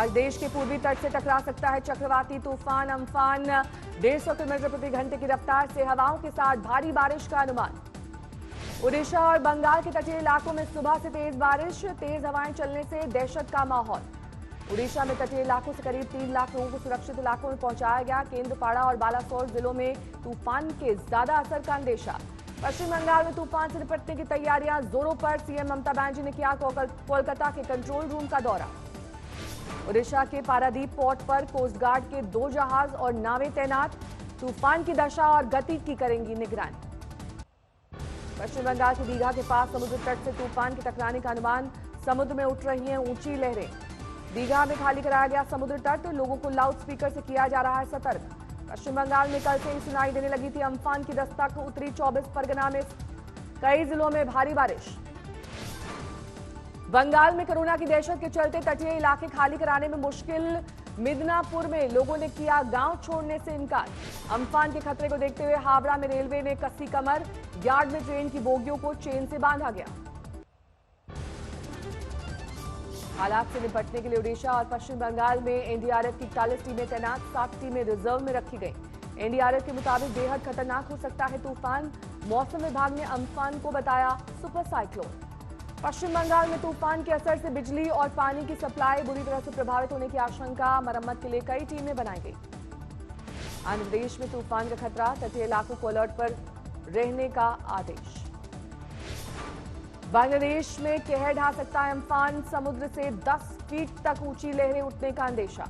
आज देश के पूर्वी तट से टकरा सकता है चक्रवाती तूफान अम्फान। 150 किलोमीटर प्रति घंटे की रफ्तार से हवाओं के साथ भारी बारिश का अनुमान। ओडिशा और बंगाल के तटीय इलाकों में सुबह से तेज बारिश, तेज हवाएं चलने से दहशत का माहौल। ओडिशा में तटीय इलाकों से करीब 3 लाख लोगों को सुरक्षित इलाकों में पहुंचाया गया। केंद्रपाड़ा और बालासोर जिलों में तूफान के ज्यादा असर का अंदेशा। पश्चिम बंगाल में तूफान से निपटने की तैयारियां जोरों पर। सीएम ममता बनर्जी ने किया कोलकाता के कंट्रोल रूम का दौरा। ओडिशा के पारादीप पोर्ट पर कोस्ट गार्ड के 2 जहाज और नावें तैनात। तूफान की दशा और गति की करेंगी निगरानी। पश्चिम बंगाल के दीघा के पास समुद्र तट से तूफान के टकराने का अनुमान। समुद्र में उठ रही हैं ऊंची लहरें। दीघा में खाली कराया गया समुद्र तट, लोगों को लाउड स्पीकर से किया जा रहा है सतर्क। पश्चिम बंगाल में कल से ही सुनाई देने लगी थी अम्फान की दस्तक। उत्तरी 24 परगना में कई जिलों में भारी बारिश। बंगाल में कोरोना की दहशत के चलते तटीय इलाके खाली कराने में मुश्किल। मिदनापुर में लोगों ने किया गांव छोड़ने से इनकार। अम्फान के खतरे को देखते हुए हावड़ा में रेलवे ने कसी कमर। यार्ड में ट्रेन की बोगियों को चेन से बांधा गया। हालात से निपटने के लिए ओडिशा और पश्चिम बंगाल में एनडीआरएफ की 41 टीमें तैनात, 7 टीमें रिजर्व में रखी गई। एनडीआरएफ के मुताबिक बेहद खतरनाक हो सकता है तूफान। मौसम विभाग ने अम्फान को बताया सुपर साइक्लोन। पश्चिम बंगाल में तूफान के असर से बिजली और पानी की सप्लाई बुरी तरह से प्रभावित होने की आशंका। मरम्मत के लिए कई टीमें बनाई गई। आंध्र प्रदेश में तूफान का खतरा, तटीय इलाकों को अलर्ट पर रहने का आदेश। बांग्लादेश में कहर ढा सकता है अम्फान। समुद्र से 10 फीट तक ऊंची लहरें उठने का अंदेशा।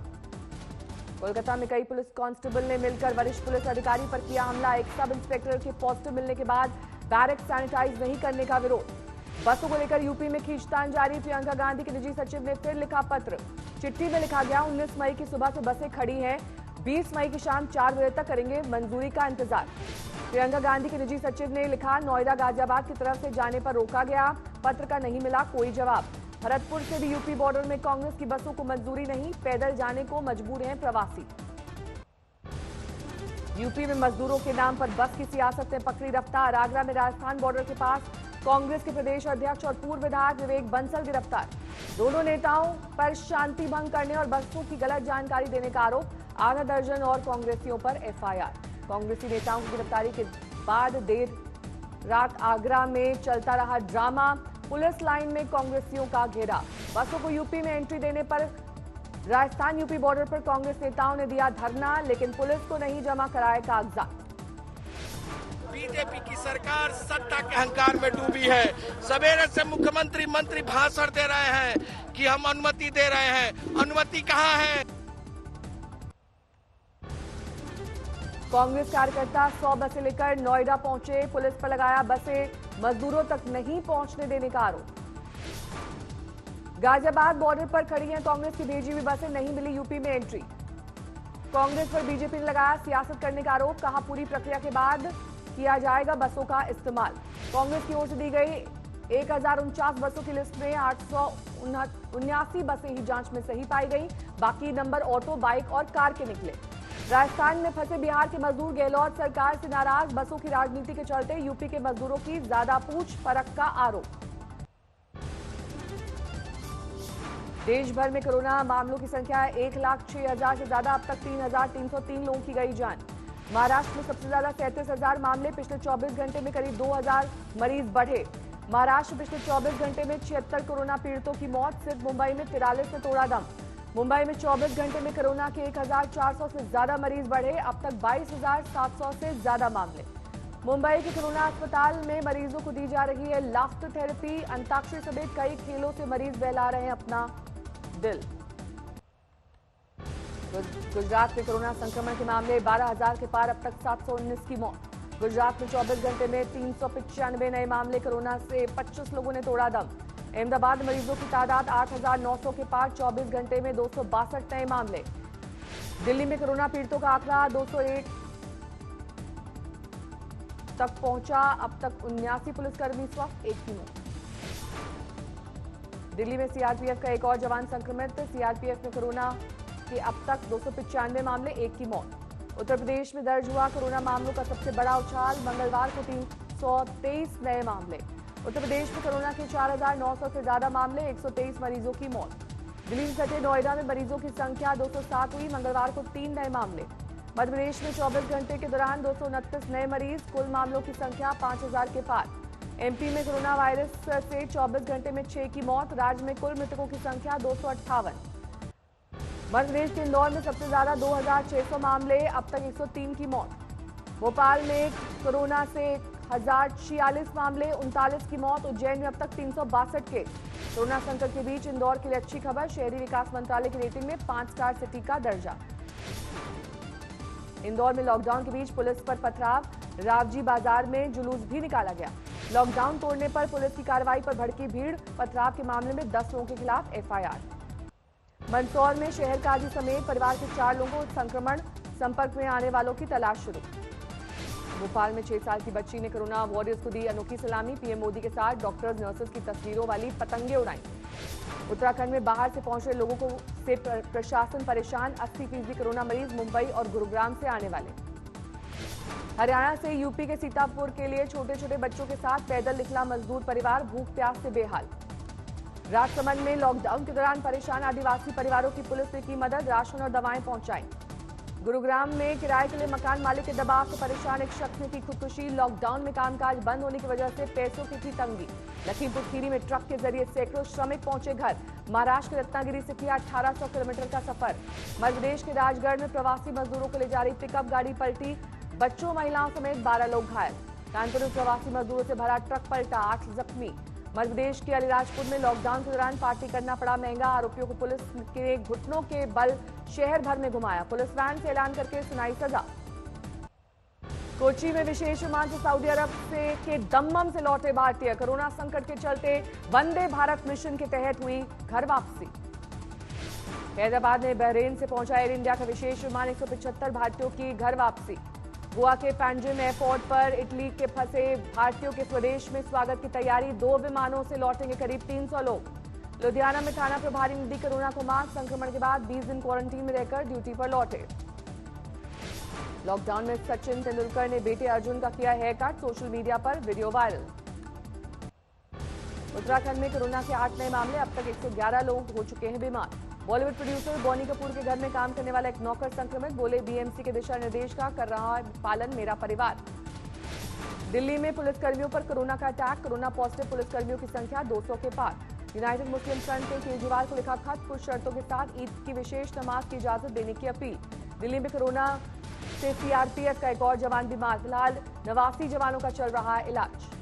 कोलकाता में कई पुलिस कांस्टेबल ने मिलकर वरिष्ठ पुलिस अधिकारी पर किया हमला। एक सब इंस्पेक्टर के पॉजिटिव मिलने के बाद बैरक सैनिटाइज नहीं करने का विरोध। बसों को लेकर यूपी में खींचतान जारी। प्रियंका गांधी के निजी सचिव ने फिर लिखा पत्र। चिट्ठी में लिखा गया 19 मई की सुबह से बसें खड़ी हैं, 20 मई की शाम 4 बजे तक करेंगे मंजूरी का इंतजार। प्रियंका गांधी के निजी सचिव ने लिखा नोएडा गाजियाबाद की तरफ से जाने पर रोका गया। पत्र का नहीं मिला कोई जवाब। भरतपुर से भी यूपी बॉर्डर में कांग्रेस की बसों को मंजूरी नहीं, पैदल जाने को मजबूर हैं प्रवासी। यूपी में मजदूरों के नाम पर बस की सियासत ने पकड़ी रफ्तार। आगरा में राजस्थान बॉर्डर के पास कांग्रेस के प्रदेश अध्यक्ष और पूर्व विधायक विवेक बंसल गिरफ्तार। दोनों नेताओं पर शांति भंग करने और बसों की गलत जानकारी देने का आरोप। आधा दर्जन और कांग्रेसियों पर एफआईआर। कांग्रेसी नेताओं की गिरफ्तारी के बाद देर रात आगरा में चलता रहा ड्रामा। पुलिस लाइन में कांग्रेसियों का घेरा। बसों को यूपी में एंट्री देने पर राजस्थान यूपी बॉर्डर पर कांग्रेस नेताओं ने दिया धरना, लेकिन पुलिस को नहीं जमा कराए कागजात। बीजेपी की सरकार सत्ता के अहंकार में डूबी है। सवेरे से मुख्यमंत्री मंत्री भाषण दे रहे हैं कि हम अनुमति दे रहे हैं, अनुमति कहां है? कांग्रेस कार्यकर्ता 100 बसें लेकर नोएडा पहुंचे। पुलिस पर लगाया बसें मजदूरों तक नहीं पहुंचने देने का आरोप। गाजियाबाद बॉर्डर पर खड़ी हैं कांग्रेस की भेजी हुई बसें, नहीं मिली यूपी में एंट्री। कांग्रेस पर बीजेपी ने लगाया सियासत करने का आरोप। कहा पूरी प्रक्रिया के बाद किया जाएगा बसों का इस्तेमाल। कांग्रेस की ओर से दी गई 1049 बसों की लिस्ट में 879 बसें ही जांच में सही पाई गई। बाकी नंबर ऑटो, बाइक और कार के निकले। राजस्थान में फंसे बिहार के मजदूर गहलोत सरकार से नाराज। बसों की राजनीति के चलते यूपी के मजदूरों की ज्यादा पूछ परख का आरोप। देश भर में कोरोना मामलों की संख्या 1,06,000 से ज्यादा। अब तक 3,303 लोगों की गई जान। महाराष्ट्र में सबसे ज्यादा 37,000 मामले। पिछले 24 घंटे में करीब 2,000 मरीज बढ़े। महाराष्ट्र पिछले 24 घंटे में 76 कोरोना पीड़ितों की मौत। सिर्फ मुंबई में 43 ने तोड़ा दम। मुंबई में 24 घंटे में कोरोना के 1,400 से ज्यादा मरीज बढ़े। अब तक 22,700 से ज्यादा मामले। मुंबई के कोरोना अस्पताल में मरीजों को दी जा रही है लाफ्टर थेरेपी। अंताक्षरी समेत कई खेलों से मरीज बहला रहे हैं अपना दिल। गुजरात में कोरोना संक्रमण के मामले 12,000 के पार। अब तक 719 की मौत। गुजरात में 24 घंटे में 395 नए मामले। कोरोना से 25 लोगों ने तोड़ा दम। अहमदाबाद मरीजों की तादाद 8,900 के पार। 24 घंटे में 262 नए मामले। दिल्ली में कोरोना पीड़ितों का आंकड़ा 201 तक पहुंचा। अब तक 79 पुलिसकर्मी स्वस्थ, 1 की मौत। दिल्ली में सीआरपीएफ का एक और जवान संक्रमित। सीआरपीएफ में कोरोना के अब तक 295 मामले, 1 की मौत। उत्तर प्रदेश में दर्ज हुआ कोरोना मामलों का सबसे बड़ा उछाल। मंगलवार को 323 नए मामले। उत्तर प्रदेश में कोरोना के 4,900 से ज्यादा मामले, 123 मरीजों की मौत। दिल्ली से सटे नोएडा में मरीजों की संख्या 207 हुई। मंगलवार को 3 नए मामले। मध्य प्रदेश में 24 घंटे के दौरान 229 नए मरीज। कुल मामलों की संख्या 5000 के पार। एमपी में कोरोना वायरस से 24 घंटे में 6 की मौत। राज्य में कुल मृतकों की संख्या 258। मध्य प्रदेश के इंदौर में सबसे ज्यादा 2600 मामले। अब तक 103 की मौत। भोपाल में कोरोना से 1046 मामले, 39 की मौत। उज्जैन में अब तक 362 केस। कोरोना संकट के बीच इंदौर के लिए अच्छी खबर। शहरी विकास मंत्रालय की रेटिंग में 5 स्टार सिटी का दर्जा। इंदौर में लॉकडाउन के बीच पुलिस पर पथराव। रावजी बाजार में जुलूस भी निकाला गया। लॉकडाउन तोड़ने पर पुलिस की कार्रवाई पर भड़की भीड़। पथराव के मामले में 10 लोगों के खिलाफ एफआईआर। मंदसौर में शहर काजी समेत परिवार के 4 लोगों को संक्रमण। संपर्क में आने वालों की तलाश शुरू। भोपाल में 6 साल की बच्ची ने कोरोना वॉरियर्स को दी अनोखी सलामी। पीएम मोदी के साथ डॉक्टर्स नर्सेज की तस्वीरों वाली पतंगे उड़ाई। उत्तराखंड में बाहर से पहुंच रहे लोगों को से प्रशासन परेशान। 80% कोरोना मरीज मुंबई और गुरुग्राम से आने वाले। हरियाणा से यूपी के सीतापुर के लिए छोटे छोटे बच्चों के साथ पैदल निकला मजदूर परिवार। भूख प्यास से बेहाल। राजसमंद में लॉकडाउन के दौरान परेशान आदिवासी परिवारों की पुलिस ने की मदद। राशन और दवाएं पहुंचाई। गुरुग्राम में किराए के लिए मकान मालिक के दबाव से परेशान एक शख्स ने की खुदकुशी। लॉकडाउन में कामकाज बंद होने की वजह से पैसों की थी तंगी। लखीमपुर खीरी में ट्रक के जरिए सैकड़ों श्रमिक पहुंचे घर। महाराष्ट्र के रत्नागिरी से किया 1800 किलोमीटर का सफर। मध्य प्रदेश के राजगढ़ में प्रवासी मजदूरों को ले जा रही पिकअप गाड़ी पलटी। बच्चों महिलाओं समेत 12 लोग घायल। कानपुर में प्रवासी मजदूरों से भरा ट्रक पलटा, 8 जख्मी। मध्य प्रदेश के अलीराजपुर में लॉकडाउन के दौरान पार्टी करना पड़ा महंगा। आरोपियों को पुलिस के घुटनों के बल शहर भर में घुमाया। पुलिस वैन से ऐलान करके सुनाई सजा। कोची में विशेष विमान से सऊदी अरब से के दम्मम से लौटे भारतीय। कोरोना संकट के चलते वंदे भारत मिशन के तहत हुई घर वापसी। हैदराबाद में बहरीन से पहुंचा एयर इंडिया का विशेष विमान। 175 भारतीयों की घर वापसी। गोवा के पैंजिम एयरपोर्ट पर इटली के फंसे भारतीयों के स्वदेश में स्वागत की तैयारी। 2 विमानों से लौटेंगे करीब 300 लोग। लुधियाना में थाना प्रभारी ने दी कोरोना को मात। संक्रमण के बाद 20 दिन क्वारंटीन में रहकर ड्यूटी पर लौटे। लॉकडाउन में सचिन तेंदुलकर ने बेटे अर्जुन का किया हेयर कट। सोशल मीडिया पर वीडियो वायरल। उत्तराखंड में कोरोना के 8 नए मामले। अब तक 111 लोग हो चुके हैं बीमार। बॉलीवुड प्रोड्यूसर बॉनी कपूर के घर में काम करने वाला एक नौकर संक्रमित। बोले बीएमसी के दिशा निर्देश का कर रहा है पालन मेरा परिवार। दिल्ली में पुलिसकर्मियों पर कोरोना का अटैक। कोरोना पॉजिटिव पुलिसकर्मियों की संख्या 200 के पार। यूनाइटेड मुस्लिम फ्रंट ने केजरीवाल को लिखा खत। कुछ शर्तों के साथ ईद की विशेष नमाज की इजाजत देने की अपील। दिल्ली में कोरोना से सीआरपीएफ का एक और जवान बीमार। फिलहाल 89 जवानों का चल रहा है इलाज।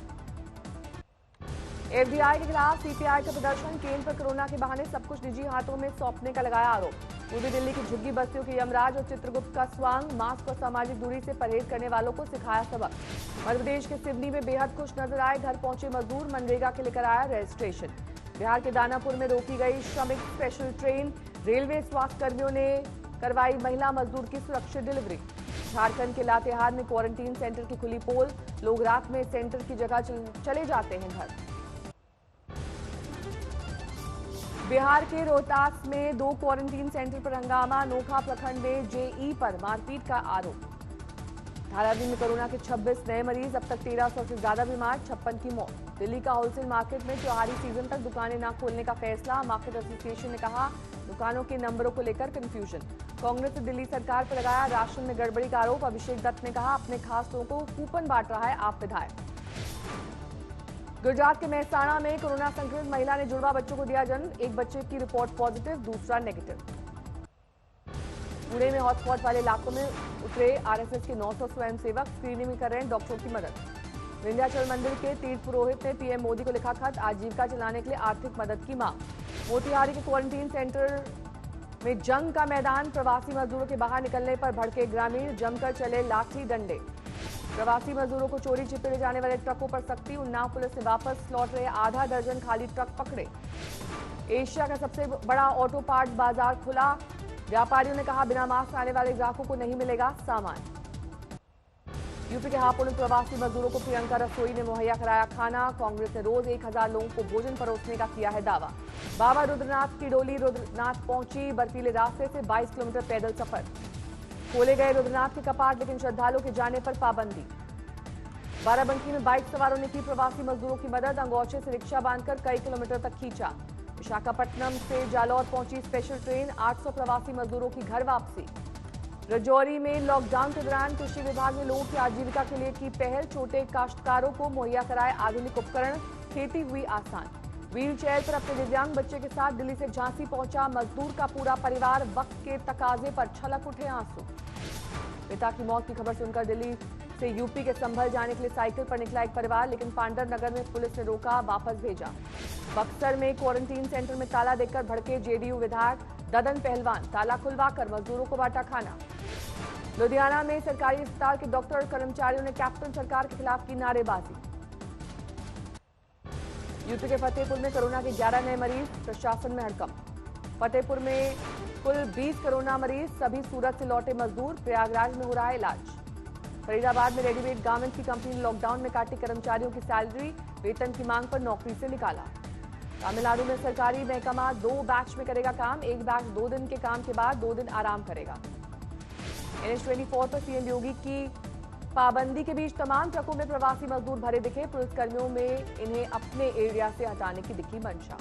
एफडीआई के खिलाफ सीपीआई का प्रदर्शन। केंद्र पर कोरोना के बहाने सब कुछ निजी हाथों में सौंपने का लगाया आरोप। पूर्वी दिल्ली की झुग्गी बस्तियों के यमराज और चित्रगुप्त का स्वांग। मास्क और सामाजिक दूरी से परहेज करने वालों को सिखाया सबक। मध्य प्रदेश के सिवनी में बेहद खुश नजर आए घर पहुंचे मजदूर। मनरेगा के लिए कराया रजिस्ट्रेशन। बिहार के दानापुर में रोकी गई श्रमिक स्पेशल ट्रेन। रेलवे स्वास्थ्य कर्मियों ने करवाई महिला मजदूर की सुरक्षित डिलीवरी। झारखंड के लातेहार में क्वारंटीन सेंटर की खुली पोल। लोग रात में सेंटर की जगह चले जाते हैं घर। बिहार के रोहतास में 2 क्वारंटीन सेंटर पर हंगामा। अनोखा प्रखंड में जेई पर मारपीट का आरोप। धारावी में कोरोना के 26 नए मरीज। अब तक 1300 से ज्यादा बीमार। 56 की मौत। दिल्ली का होलसेल मार्केट में त्योहारी सीजन तक दुकानें न खोलने का फैसला। मार्केट एसोसिएशन ने कहा दुकानों के नंबरों को लेकर कंफ्यूजन। कांग्रेस ने दिल्ली सरकार पर लगाया राशन में गड़बड़ी का आरोप। अभिषेक दत्त ने कहा अपने खास लोगों को कूपन बांट रहा है आप विधायक। गुजरात के मेहसाणा में कोरोना संक्रमित महिला ने जुड़वा बच्चों को दिया जन्म। एक बच्चे की रिपोर्ट पॉजिटिव, दूसरा नेगेटिव। पुणे में हॉटस्पॉट वाले इलाकों में उतरे आरएसएस के 900 स्वयंसेवक। स्क्रीनिंग में कर रहे हैं डॉक्टरों की मदद। विंध्याचल मंदिर के तीर्थ पुरोहित ने पीएम मोदी को लिखा खत। आजीविका चलाने के लिए आर्थिक मदद की मांग। मोतिहारी के क्वारंटीन सेंटर में जंग का मैदान। प्रवासी मजदूरों के बाहर निकलने पर भड़के ग्रामीण। जमकर चले लाठी डंडे। प्रवासी मजदूरों को चोरी छिपे ले जाने वाले ट्रकों पर सख्ती। उन्नाव पुलिस ने वापस लौट रहे आधा दर्जन खाली ट्रक पकड़े। एशिया का सबसे बड़ा ऑटो पार्ट बाजार खुला। व्यापारियों ने कहा बिना मास्क आने वाले ग्राहकों को नहीं मिलेगा सामान। यूपी के हापुड़ में प्रवासी मजदूरों को प्रियंका रसोई ने मुहैया कराया खाना। कांग्रेस ने रोज 1000 लोगों को भोजन परोसने का किया है दावा। बाबा रुद्रनाथ की डोली रुद्रनाथ पहुंची। बर्फीले रास्ते से 22 किलोमीटर पैदल सफर। खोले गए रुद्रनाथ के कपाट, लेकिन श्रद्धालुओं के जाने पर पाबंदी। बाराबंकी में बाइक सवारों ने की प्रवासी मजदूरों की मदद। अंगोछे से रिक्शा बांधकर कई किलोमीटर तक खींचा। विशाखापट्टनम से जालौर पहुंची स्पेशल ट्रेन, 800 प्रवासी मजदूरों की घर वापसी। राजौरी में लॉकडाउन के दौरान कृषि विभाग ने लोगों की आजीविका के लिए की पहल, छोटे काश्तकारों को मुहैया कराए आधुनिक उपकरण, खेती हुई आसान। व्हील चेयर पर अपने दिव्यांग बच्चे के साथ दिल्ली से झांसी पहुंचा मजदूर का पूरा परिवार, वक्त के तकाजे पर छलक उठे आंसू। पिता की मौत की खबर सुनकर दिल्ली से यूपी के संभल जाने के लिए साइकिल पर निकला एक परिवार, लेकिन पांडव नगर में पुलिस ने रोका, वापस भेजा। बक्सर में क्वारंटीन सेंटर में ताला देकर भड़के जेडीयू विधायक ददन पहलवान, ताला खुलवाकर मजदूरों को बांटा खाना। लुधियाना में सरकारी अस्पताल के डॉक्टर और कर्मचारियों ने कैप्टन सरकार के खिलाफ की नारेबाजी। यूपी के फतेहपुर में कोरोना के 11 नए मरीज, प्रशासन में हड़कंप। फतेहपुर में कुल 20 कोरोना मरीज, सभी सूरत से लौटे मजदूर, प्रयागराज में हो रहा है इलाज। फरीदाबाद में रेडीमेड गारमेंट की कंपनी ने लॉकडाउन में काटी कर्मचारियों की सैलरी, वेतन की मांग पर नौकरी से निकाला। तमिलनाडु में सरकारी महकमा 2 बैच में करेगा काम, एक बैच 2 दिन के काम के बाद 2 दिन आराम करेगा। NH24 पर सीएम योगी की पाबंदी के बीच तमाम ट्रकों में प्रवासी मजदूर भरे दिखे, पुलिसकर्मियों में इन्हें अपने एरिया से हटाने की दिखी मंशा।